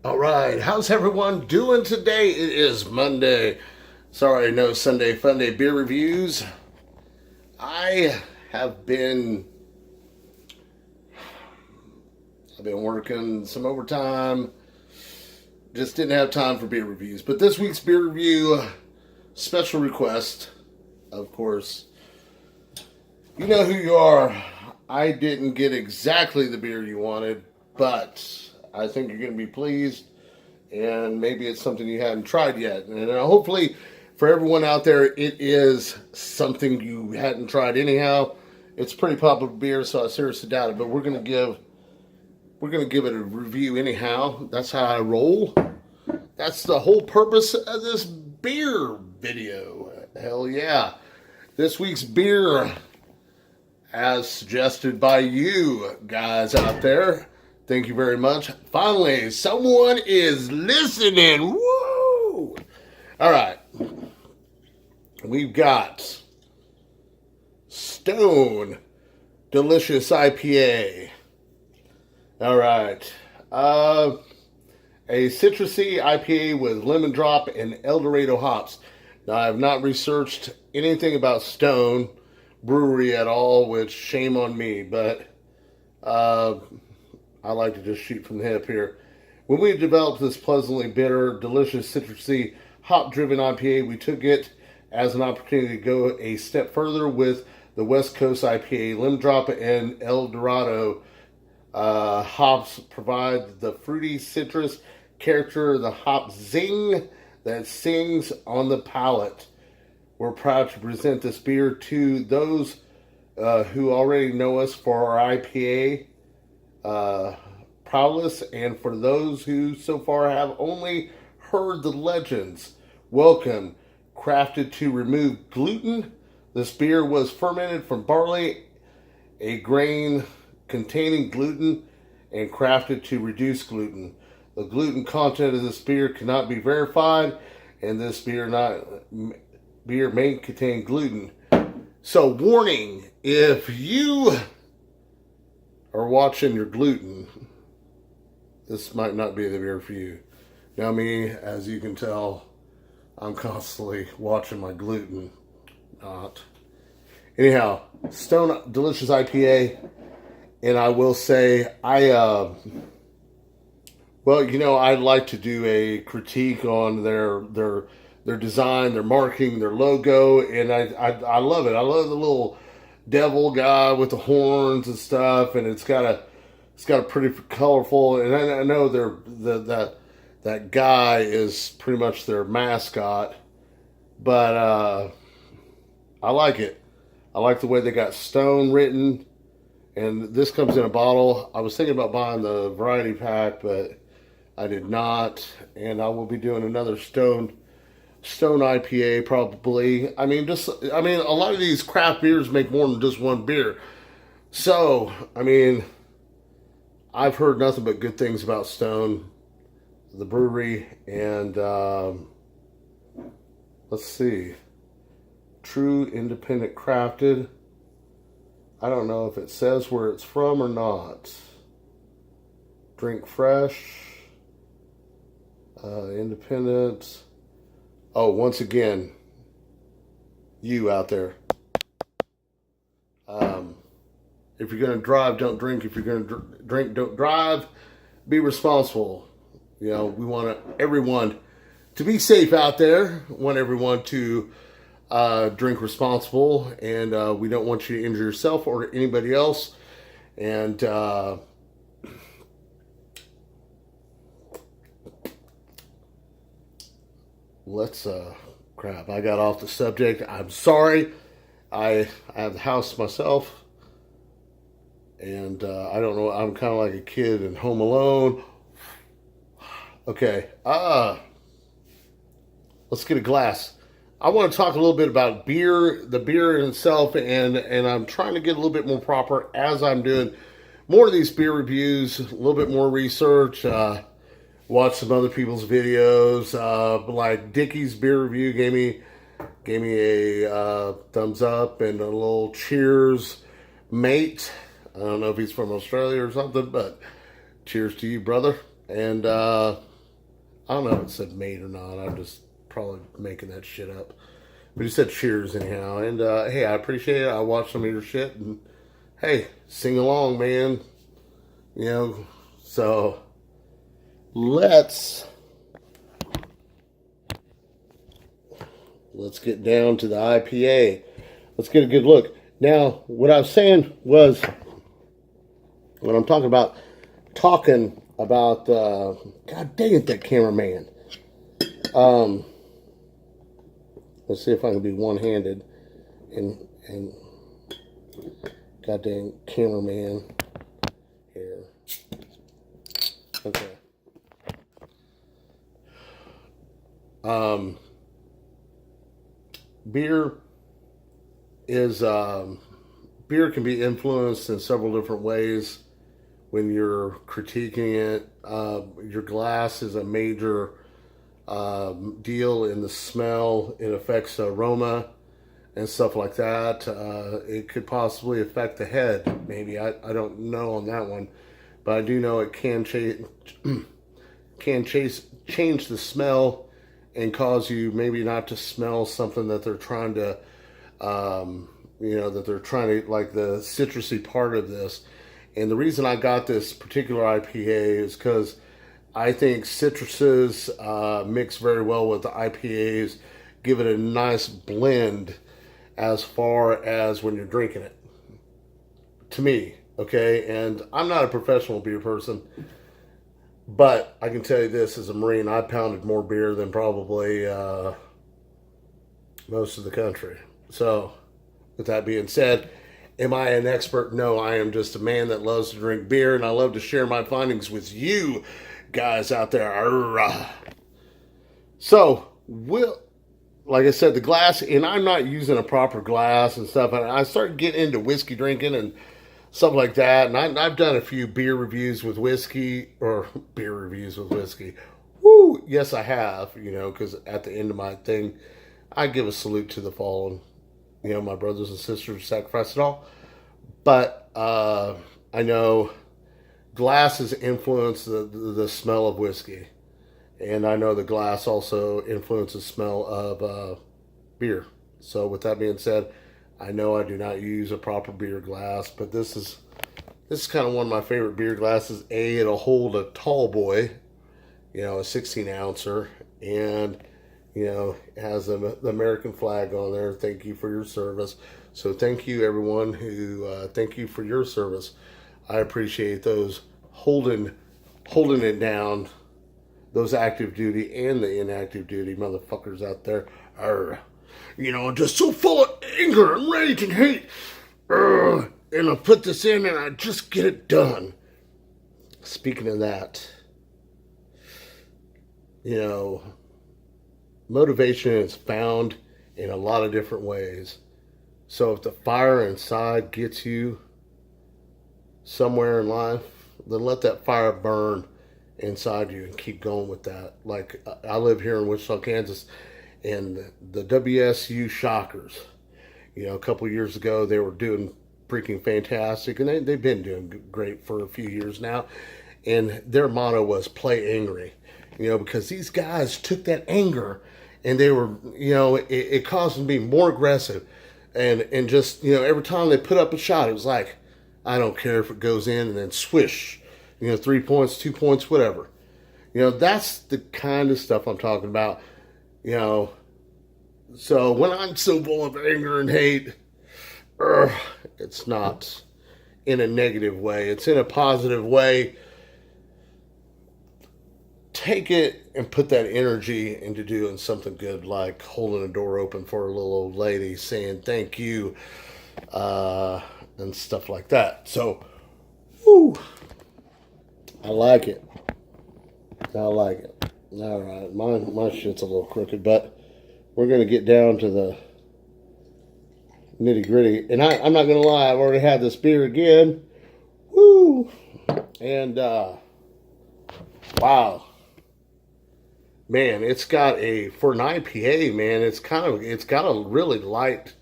All right, how's everyone doing today? It is Monday. Sorry, no Sunday Funday beer reviews. I have been I've been working some overtime. Just didn't have time for beer reviews. But this week's beer review special request, of course. You know who you are. I didn't get exactly the beer you wanted, but I think you're going to be pleased, and maybe it's something you haven't tried yet. And hopefully, for everyone out there, it is something you hadn't tried anyhow. It's pretty popular beer, so I seriously doubt it. But we're gonna give it a review anyhow. That's how I roll. That's the whole purpose of this beer video. Hell yeah! This week's beer, as suggested by you guys out there. Thank you very much. Finally, someone is listening. Woo! All right. We've got Stone Delicious IPA. All right. A citrusy IPA with lemon drop and El Dorado hops. Now, I have not researched anything about Stone Brewery at all, which shame on me, but I like to just shoot from the hip here. When we developed this pleasantly bitter, delicious, citrusy, hop-driven IPA, we took it as an opportunity to go a step further with the West Coast IPA. Lemon Drop and El Dorado hops provide the fruity citrus character, the hop zing that sings on the palate. We're proud to present this beer to those who already know us for our IPA prowess, and for those who so far have only heard the legends. Welcome. Crafted to remove gluten, this beer was fermented from barley, a grain containing gluten, and crafted to reduce gluten. The gluten content of this beer cannot be verified, and this beer may contain gluten. So, warning, if you are watching your gluten, this might not be the beer for you. Now, me, as you can tell, I'm constantly watching my gluten. Not. Anyhow, Stone Delicious IPA, and I will say, I'd like to do a critique on their design, their marketing, their logo, and I love it. I love the little devil guy with the horns and stuff, and it's got a pretty colorful. And I know that guy is pretty much their mascot, but I like it. I like the way they got Stone written, and this comes in a bottle. I was thinking about buying the variety pack, but I did not, and I will be doing another Stone IPA probably. I mean, a lot of these craft beers make more than just one beer. So, I mean, I've heard nothing but good things about Stone, the brewery, and let's see. True independent crafted. I don't know if it says where it's from or not. Drink fresh. Independent. Oh, once again, you out there. If you're going to drive, don't drink. If you're going to drink, don't drive. Be responsible. You know, we want everyone to be safe out there. We want everyone to drink responsible, and we don't want you to injure yourself or anybody else. And let's crap. I got off the subject. I'm sorry. I have the house myself, and I don't know. I'm kind of like a kid in Home Alone. Okay. Let's get a glass. I want to talk a little bit about beer, the beer itself, and I'm trying to get a little bit more proper as I'm doing more of these beer reviews, a little bit more research, watch some other people's videos, like Dickie's beer review gave me a thumbs up and a little cheers, mate. I don't know if he's from Australia or something, but cheers to you, brother. And I don't know if it said mate or not. I'm just probably making that shit up. But he said cheers anyhow. And hey, I appreciate it. I watched some of your shit, and hey, sing along, man. You know, so let's get down to the IPA. Let's get a good look. Now, what I was saying was, when I'm talking about God dang it, that cameraman. Let's see if I can be one-handed and goddamn cameraman here. Okay. Beer is beer can be influenced in several different ways when you're critiquing it. Your glass is a major deal in the smell. It affects the aroma and stuff like that. It could possibly affect the head. Maybe I don't know on that one, but I do know it can change the smell and cause you maybe not to smell something that they're trying to, like the citrusy part of this. And the reason I got this particular IPA is because I think citruses mix very well with the IPAs, give it a nice blend as far as when you're drinking it. To me, okay? And I'm not a professional beer person, but I can tell you this, as a Marine, I pounded more beer than probably most of the country. So, with that being said, am I an expert? No, I am just a man that loves to drink beer, and I love to share my findings with you guys out there. So, like I said, the glass, and I'm not using a proper glass and stuff, and I started getting into whiskey drinking and stuff like that, and I've done a few beer reviews with whiskey. Woo! Yes, I have, because at the end of my thing, I give a salute to the fallen, my brothers and sisters who sacrificed it all. But I know glass has influenced the smell of whiskey. And I know the glass also influences the smell of beer. So with that being said, I know I do not use a proper beer glass, but this is kind of one of my favorite beer glasses. It'll hold a tall boy, a 16 ouncer, and it has the American flag on there. Thank you for your service. So thank you everyone thank you for your service. I appreciate those holding it down, those active duty and the inactive duty motherfuckers out there are, just so full of anger and rage and hate. And I put this in and I just get it done. Speaking of that, motivation is found in a lot of different ways. So if the fire inside gets you somewhere in life, then let that fire burn inside you and keep going with that. Like, I live here in Wichita, Kansas, and the WSU Shockers, a couple years ago, they were doing freaking fantastic, and they've been doing great for a few years now. And their motto was play angry, because these guys took that anger and they were, it caused them to be more aggressive. And just, every time they put up a shot, it was like, I don't care if it goes in, and then swish, 3 points, 2 points, whatever. That's the kind of stuff I'm talking about. So when I'm so full of anger and hate, it's not in a negative way. It's in a positive way. Take it and put that energy into doing something good, like holding a door open for a little old lady, saying thank you, and stuff like that. So, whew, I like it. All right, my shit's a little crooked, but we're going to get down to the nitty gritty. And I'm not going to lie, I've already had this beer again. Woo! And, wow. Man, it's got for an IPA, man, it's got a really light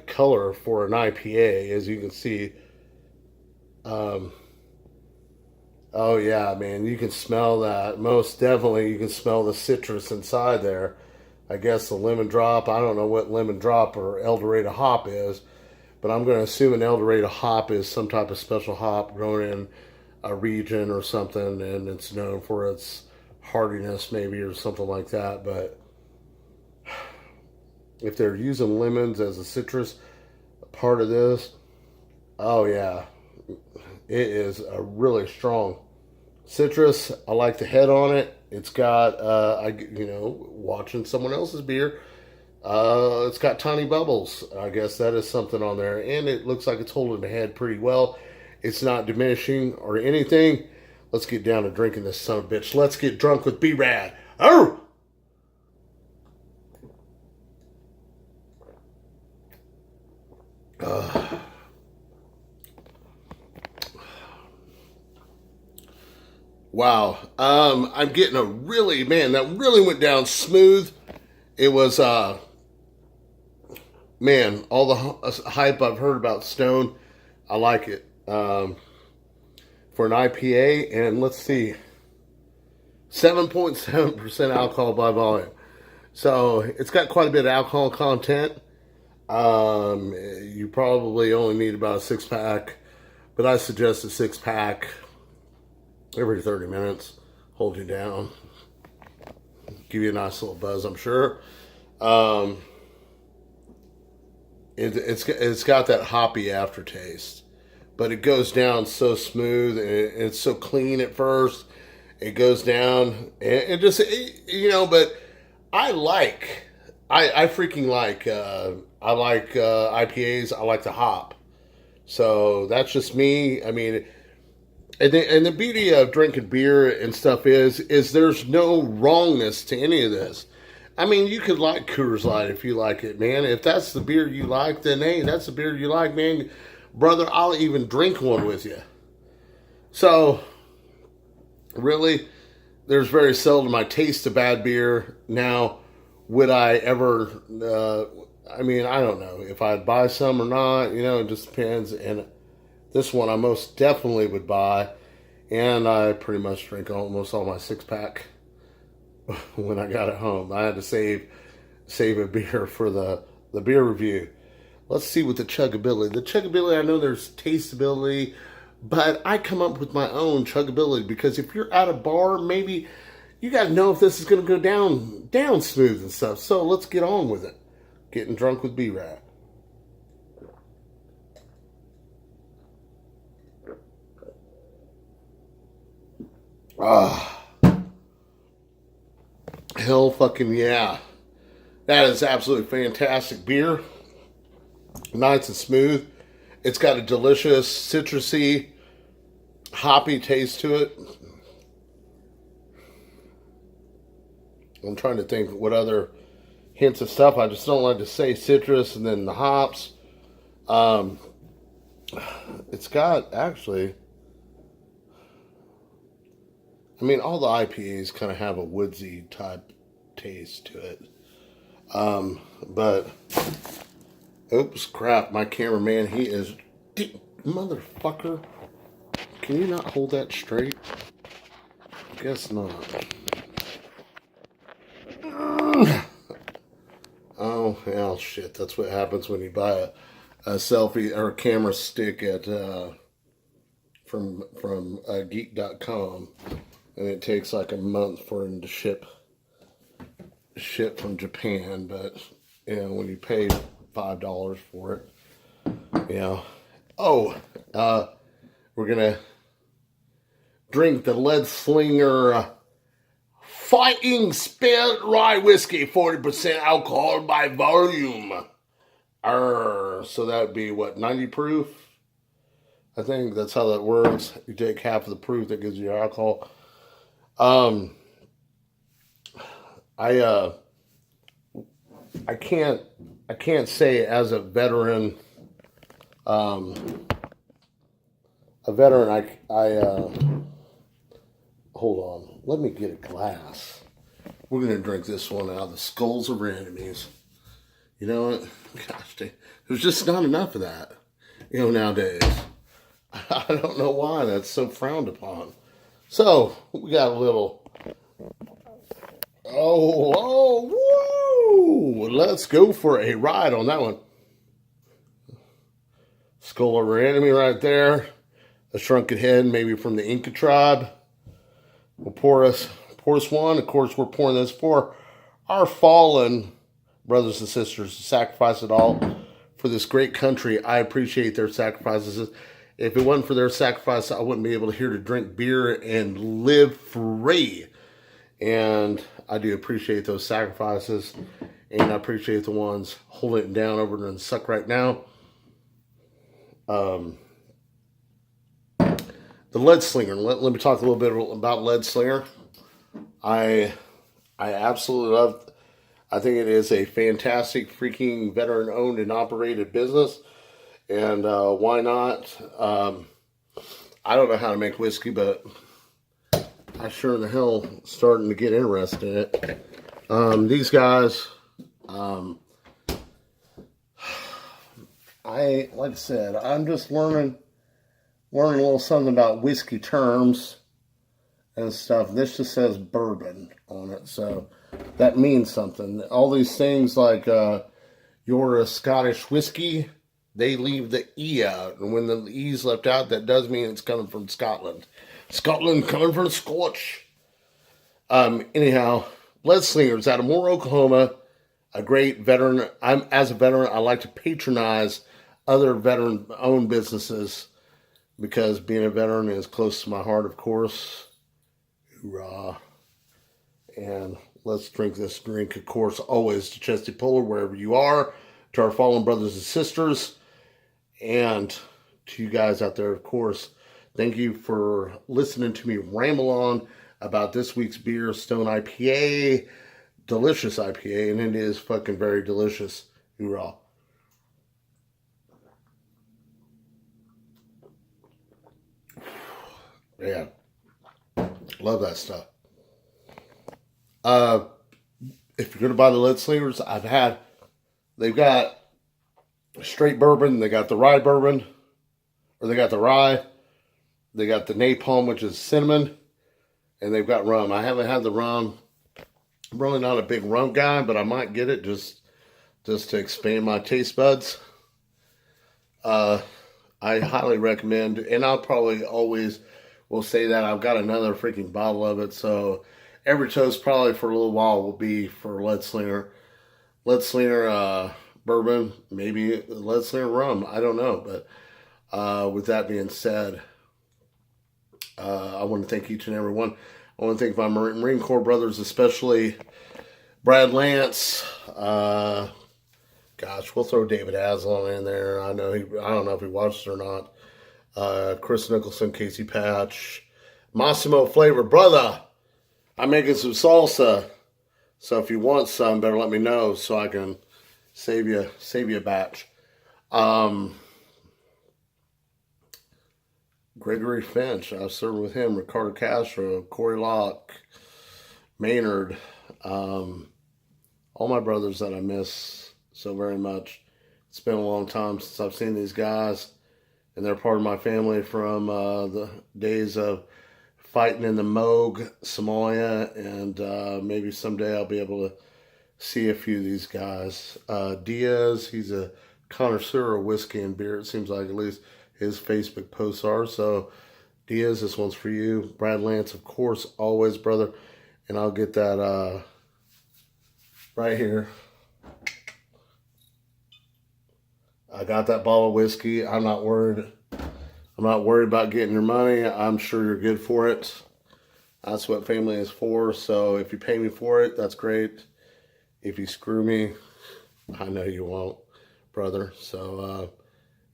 color for an IPA, as you can see. Oh yeah, man, you can smell that. Most definitely, you can smell the citrus inside there. I guess the lemon drop. I don't know what lemon drop or El Dorado hop is, but I'm going to assume an El Dorado hop is some type of special hop grown in a region or something, and it's known for its hardiness, maybe, or something like that. But if they're using lemons as a citrus part of this, oh yeah, it is a really strong citrus. I like the head on it. It's got, watching someone else's beer, it's got tiny bubbles. I guess that is something on there. And it looks like it's holding the head pretty well. It's not diminishing or anything. Let's get down to drinking this son of a bitch. Let's get drunk with B-Rad. Oh! Wow. I'm getting a really, man, that really went down smooth. It was, man, all the hype I've heard about Stone, I like it. For an IPA, and let's see, 7.7% alcohol by volume. So it's got quite a bit of alcohol content. You probably only need about a 6 pack, but I suggest a 6 pack every 30 minutes. Hold you down, give you a nice little buzz, I'm sure. Um, it's got that hoppy aftertaste, but it goes down so smooth and it's so clean at first. It goes down and just but I like I freaking like I like IPAs. I like the hop. So that's just me. I mean, and the beauty of drinking beer and stuff is there's no wrongness to any of this. I mean, you could like Coors Light if you like it, man. If that's the beer you like, then hey, that's the beer you like, man. Brother, I'll even drink one with you. So, really, there's very seldom I taste a bad beer. Now, would I ever, I mean, I don't know if I'd buy some or not, it just depends. And this one I most definitely would buy. And I pretty much drink almost all my 6 pack when I got it home. I had to save a beer for the beer review. Let's see what the chuggability. The chuggability, I know there's tasteability, but I come up with my own chuggability because if you're at a bar, maybe you got to know if this is going to go down smooth and stuff. So let's get on with it. Getting drunk with B-Rad. Ah, hell fucking yeah. That is absolutely fantastic beer. Nice and smooth. It's got a delicious citrusy, hoppy taste to it. I'm trying to think what other hints of stuff. I just don't like to say citrus and then the hops. It's got actually, I mean, all the IPAs kind of have a woodsy type taste to it. But oops, crap! My cameraman, he is motherfucker. Can you not hold that straight? Guess not. Oh, hell, shit. That's what happens when you buy a selfie or a camera stick at from geek.com, and it takes like a month for him to ship from Japan. But when you pay $5 for it, Oh, we're gonna drink the Lead Slinger Fighting Spirit Rye Whiskey, 40% alcohol by volume. So that would be what, 90 proof? I think that's how that works. You take half of the proof, that gives you your alcohol. I can't say as a veteran. Hold on. Let me get a glass. We're gonna drink this one out of the skulls of our enemies. You know what? Gosh dang, there's just not enough of that. Nowadays. I don't know why that's so frowned upon. So we got a little. Whoa! Let's go for a ride on that one. Skull over enemy right there. A shrunken head, maybe from the Inca tribe. We'll pour us one. Of course, we're pouring this for our fallen brothers and sisters to sacrifice it all for this great country. I appreciate their sacrifices. If it wasn't for their sacrifice, I wouldn't be able to here to drink beer and live free. And I do appreciate those sacrifices. And I appreciate the ones holding it down over in the suck right now. The lead slinger. Let me talk a little bit about lead slinger. I absolutely love. I think it is a fantastic freaking veteran owned and operated business. And why not? I don't know how to make whiskey, but I sure in the hell starting to get interested in it. These guys, like I said, I'm just learning a little something about whiskey terms and stuff. This just says bourbon on it, so that means something. All these things like you're a Scottish whiskey, they leave the E out. And when the E's left out, that does mean it's coming from Scotland. Scotland coming from Scotch. Anyhow, lead slingers out of Moore, Oklahoma. A great veteran. As a veteran, I like to patronize other veteran-owned businesses because being a veteran is close to my heart, of course. Hoorah. And let's drink this drink, of course, always to Chesty Puller, wherever you are, to our fallen brothers and sisters, and to you guys out there, of course. Thank you for listening to me ramble on about this week's beer, Stone IPA. Delicious IPA, and it is fucking very delicious. Hoorah. Yeah. Love that stuff. If you're going to buy the lead slingers, they've got straight bourbon, they got the rye bourbon, or they got the rye, they got the napalm, which is cinnamon, and they've got rum. I haven't had the rum. I'm really not a big rum guy, but I might get it just to expand my taste buds. I highly recommend, and I'll probably always will say that I've got another freaking bottle of it, so every toast probably for a little while will be for lead slinger bourbon, maybe lead slinger rum. I don't know, but with that being said, I want to thank each and every one. I want to thank my Marine Corps brothers, especially Brad Lance. Gosh, we'll throw David Aslan in there. I don't know if he watched it or not. Chris Nicholson, Casey Patch, Massimo Flavor, brother. I'm making some salsa, so if you want some, better let me know so I can save you a batch. Gregory Finch, I served with him. Ricardo Castro, Corey Locke, Maynard, all my brothers that I miss so very much. It's been a long time since I've seen these guys, and they're part of my family from the days of fighting in the Moog, Somalia, and maybe someday I'll be able to see a few of these guys. Diaz, he's a connoisseur of whiskey and beer, it seems like, at least his Facebook posts are. So Diaz, this one's for you. Brad Lance, of course, always, brother. And I'll get that right here. I got that bottle of whiskey. I'm not worried about getting your money. I'm sure you're good for it. That's what family is for. So if you pay me for it, that's great. If you screw me, I know you won't, brother. So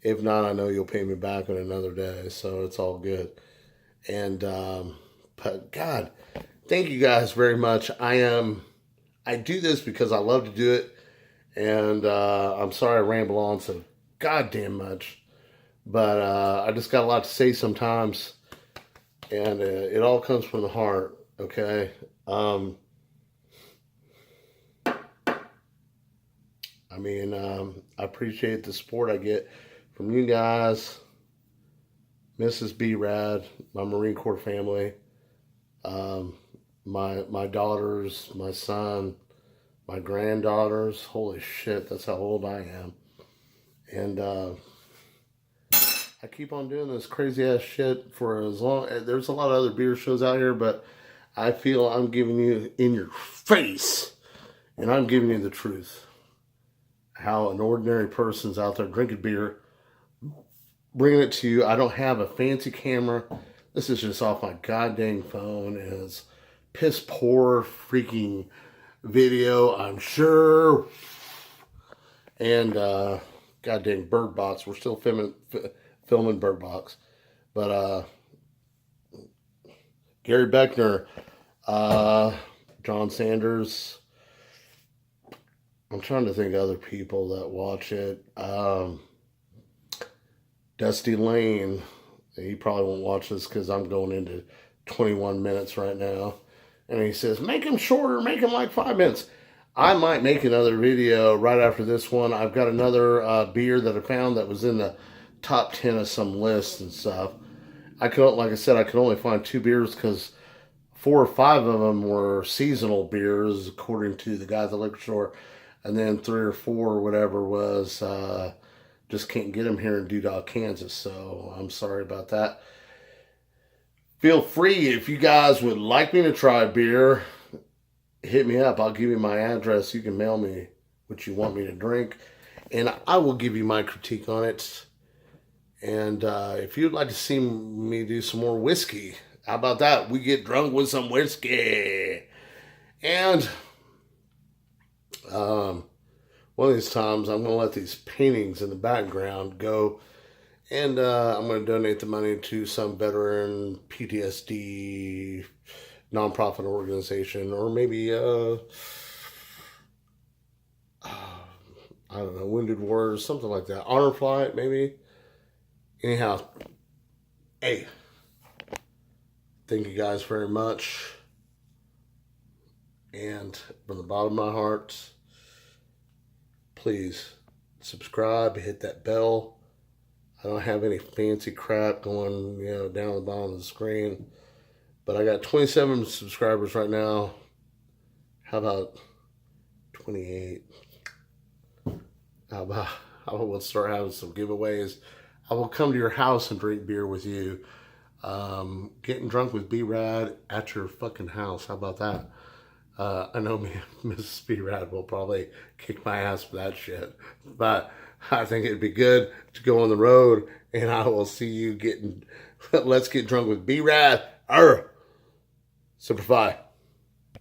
if not, I know you'll pay me back on another day. So it's all good. And but God, thank you guys very much. I do this because I love to do it. And I'm sorry I ramble on so goddamn much. But I just got a lot to say sometimes. And it all comes from the heart, okay? I appreciate the support I get from you guys, Mrs. B-Rad, my Marine Corps family. Um, my daughters, my son, my granddaughters. Holy shit, that's how old I am. And I keep on doing this crazy ass shit for as long. There's a lot of other beer shows out here, but I feel I'm giving you in your face, and I'm giving you the truth. How an ordinary person's out there drinking beer, bringing it to you. I don't have a fancy camera. This is just off my goddamn phone, and it's piss poor freaking video, I'm sure. And goddamn Bird Box. We're still filming Bird Box. But Gary Beckner, John Sanders. I'm trying to think of other people that watch it. Dusty Lane. He probably won't watch this because I'm going into 21 minutes right now. And he says, make them shorter, make them like 5 minutes. I might make another video right after this one. I've got another beer that I found that was in the top 10 of some lists and stuff. Like I said, I could only find 2 beers because 4 or 5 of them were seasonal beers, according to the guy at the liquor store. And then 3 or 4 or whatever was just can't get them here in Dudall, Kansas. So I'm sorry about that. Feel free, if you guys would like me to try beer, hit me up. I'll give you my address. You can mail me what you want me to drink, and I will give you my critique on it. And if you'd like to see me do some more whiskey, how about that? We get drunk with some whiskey. And one of these times, I'm going to let these paintings in the background go. And I'm going to donate the money to some veteran PTSD nonprofit organization. Or maybe, I don't know, Wounded Warriors, something like that. Honor Flight, maybe. Anyhow, hey, thank you guys very much. And from the bottom of my heart, please subscribe, hit that bell. I don't have any fancy crap going, down the bottom of the screen. But I got 27 subscribers right now. How about 28? How about we'll start having some giveaways? I will come to your house and drink beer with you. Getting drunk with B-Rad at your fucking house. How about that? I know me, Mrs. B-Rad will probably kick my ass for that shit. But I think it'd be good to go on the road, and I will see you let's get drunk with B-Rad. Simplify.